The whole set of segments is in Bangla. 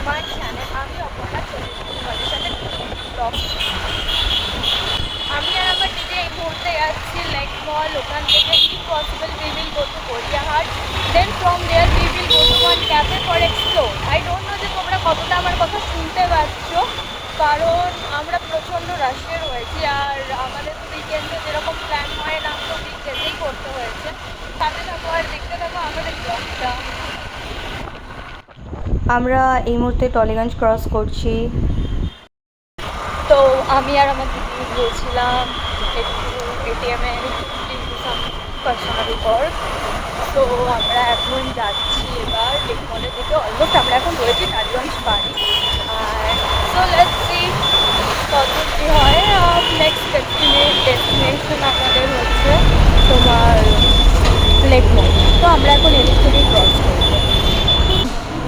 My channel. আমি অপর্ণা চলে এসেছি তোমাদের সাথে ব্লগ। আমি আর আমার দিদি এই মুহূর্তে যাচ্ছি লেক মল। ওখান থেকে if possible we will go to Gariahat, then from there we will go to one cafe for explore. I don't know যে তোমরা কতটা আমার কথা শুনতে পাচ্ছ, কারণ আমরা প্রচণ্ড রাশের হয়েছি। আর আমাদের তো উইকেন্ডে যেরকম প্ল্যান হয় না, তো উইকেন্ডেই করতে হয়েছে। সাথে থাকো আর দেখতে থাকো আমাদের ব্লগটা। আমরা এই মুহূর্তে টলিগঞ্জ ক্রস করছি। তো আমি আর আমার দিদি গিয়েছিলাম একটু এটিএমে কিন্তু সাম কাস্টমার উপর। তো আমরা এখন যাচ্ছি এবার লেক মলের দিকে। অলমোস্ট আমরা এখন রয়েছি টালিগঞ্জ বাড়ি। আর সো লেটস সি কত কী হয়। নেক্সট ডেস্টিনেশন আমাদের হচ্ছে তোমার লেক মল। তো আমরা এখন এদিক থেকেই ক্রস করবো।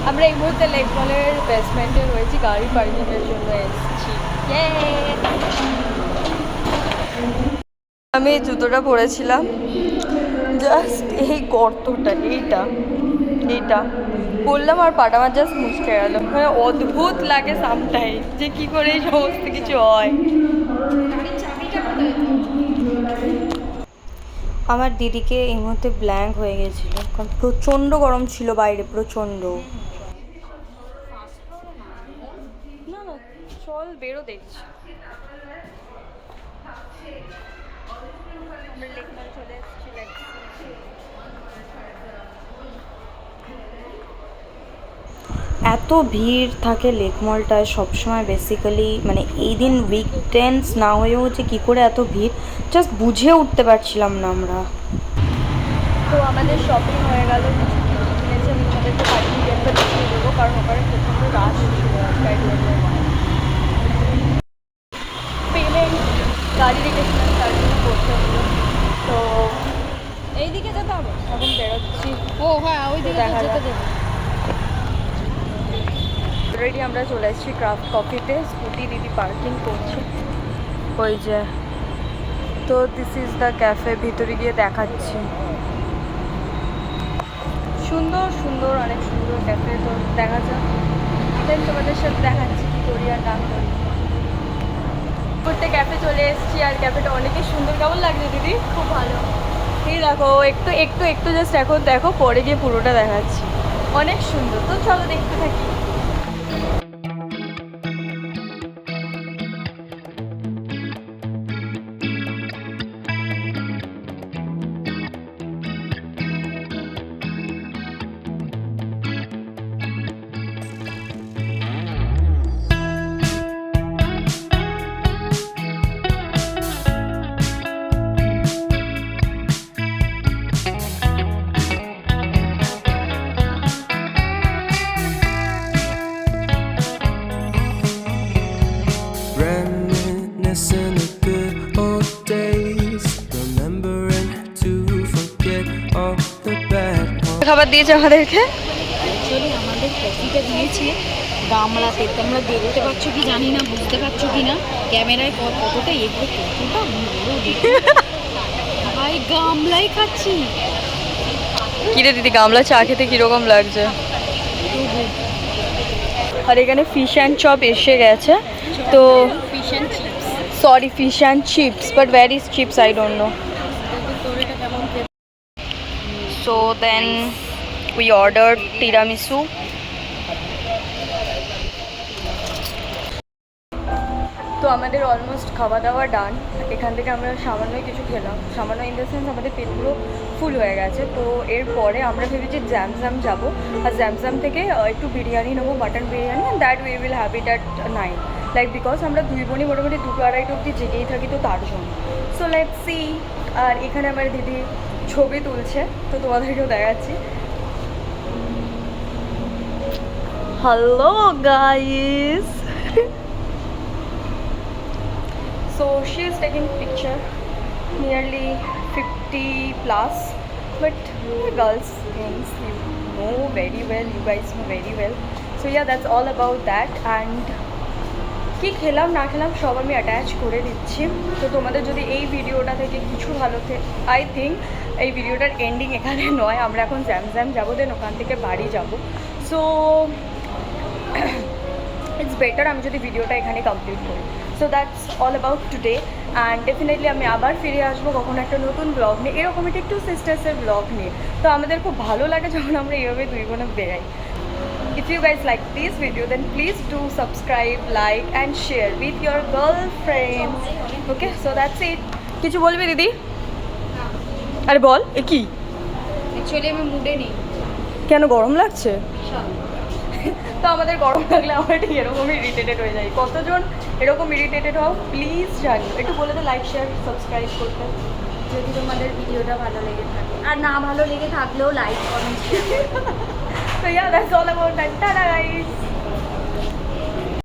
আমরা এই মুহূর্তে লেক মলের বেসমেন্টে রয়েছি, গাড়ি পার্কিংয়ের জন্য এসেছি। আমি এই জুতোটা পরেছিলাম, জাস্ট এই গর্তটা এইটা বললাম আর পাটা আমার জাস্ট মুচকে গেল। মানে অদ্ভুত লাগে সামটাইম যে কী করে এই সমস্ত কিছু হয়। আমার দিদিকে এই মুহূর্তে ব্ল্যাঙ্ক হয়ে গেছিলো, কারণ প্রচণ্ড গরম ছিল বাইরে, প্রচণ্ড। না না, চল বেরো দেখছি। আমরা লেক মল চলে এসেছি। এত ভিড় থাকে লেক মলটায় সবসময় বেসিক্যালি, মানে এই দিন উইকডেন্স না হয়েও যে কী করে এত ভিড় জাস্ট বুঝে উঠতে পারছিলাম না আমরা। তো আমাদের শপিং হয়ে গেল, কিছু কিনেছি। আমি তোমাদেরকে পার্কিং গেটটা দেখিয়ে দেবো, কারণ ওখানে প্রচণ্ড রাশ ছিল। পেমেন্ট গাড়ি রেখেছিলাম, তার জন্য করতে হলো। তো এইদিকে যেতে হবে, এখন বেরোচ্ছি। ও হ্যাঁ, ওই দিকে দেখা যেতে যাক। দেবে। অলরেডি আমরা চলে এসেছি ক্রাফট কফিতে। স্কুটি দিদি পার্কিং করছে ওই যে। তো দিস ইজ দ্য ক্যাফে, ভিতরে গিয়ে দেখাচ্ছি। সুন্দর সুন্দর, অনেক সুন্দর ক্যাফে। তো দেখা যাক, দেন তোমাদের সাথে দেখাচ্ছি কী করি আর না করি। ঘুরতে ক্যাফে চলে এসেছি, আর ক্যাফেটা অনেকই সুন্দর। কেমন লাগছে দিদি? খুব ভালো। এই দেখো, একটু একটু একটু জাস্ট এখন দেখো, পরে গিয়ে পুরোটা দেখাচ্ছি। অনেক সুন্দর। তো চলো দেখতে থাকি। Reminiscing of good old days, remembering to forget all the bad ones. খাবার দিয়েছে আমাদেরকে। অ্যাকচুয়ালি আমাদের কফিটা দিয়েছে গামলাতে। তোমরা দেখতে পাচ্ছ কি জানি না, বুঝতে পারছো কি না ক্যামেরায় কতটা এগুলো, কতটা বড় দেখো। ভাই গামলাই খাচ্ছি। কিরে দিদি, গামলা চা খেতে কীরকম লাগছে? আর এখানে ফিশ অ্যান্ড চপ এসে গেছে। তো fish and chips. Sorry, fish and chips, but where is chips I don't no. তোর এটা কেমন? So then we ordered tiramisu. তো আমাদের অলমোস্ট খাওয়া দাওয়া ডান। এখান থেকে আমরা সামান্য কিছু খেলাম, সামান্য ইন দ্য সেন্স আমাদের পেটগুলো ফুল হয়ে গেছে। তো এরপরে আমরা ভেবেছি জ্যামজ্যাম যাবো, আর জ্যামজ্যাম থেকে একটু বিরিয়ানি নেবো, mutton biryani, and that we will have it at 9, like because আমরা দুই বোনই মোটামুটি 2-2:30 অবধি জেগেই থাকি, তো তার জন্য। So let's see. আর এখানে আমার দিদি ছবি তুলছে, তো তোমাদেরকেও দেখাচ্ছি। Hello guys. So she is taking picture, nearly 50 plus, but girls things you know very well, you guys know very well. So yeah, that's all about that. And কি খেলাম না খেলাম সব আমি অ্যাটাচ করে দিচ্ছি। তো তোমাদের যদি এই ভিডিওটা থেকে কিছু ভালো আই থিঙ্ক এই ভিডিওটার এন্ডিং এখানে নয়, আমরা এখন জ্যামজ্যাম যাবো, দেন ওখান থেকে বাড়ি যাব। সো ইটস বেটার আমি যদি ভিডিওটা এখানে কমপ্লিট করি। So that's all about today and definitely আমি আবার ফিরে আসবো কখনো একটা নতুন ব্লগ নিয়ে, এরকম একটু সিস্টার্সের ব্লগ নিয়ে। তো আমাদের খুব ভালো লাগে যখন আমরা এইভাবে দুই বোনে বেরাই। If you guys like this video, then please do subscribe, like and share with your girlfriends. Okay, so that's it. কিছু বলবি দিদি? আরে বল, এ কি? অ্যাকচুয়ালি আমি মুডে নেই। কেন, গরম লাগছে? তো আমাদের গরম লাগলে আমরা ঠিক এরকমই ইরিটেটেড হয়ে যাই। কতজন এরকম ইরিটেটেড হও প্লিজ জানিও, একটু বলে দে লাইক শেয়ার সাবস্ক্রাইব করতে। যদি তোমাদের ভিডিওটা ভালো লেগে থাকে, আর না ভালো লেগে থাকলেও like comment share So yeah, that's all about that. Ta-da guys.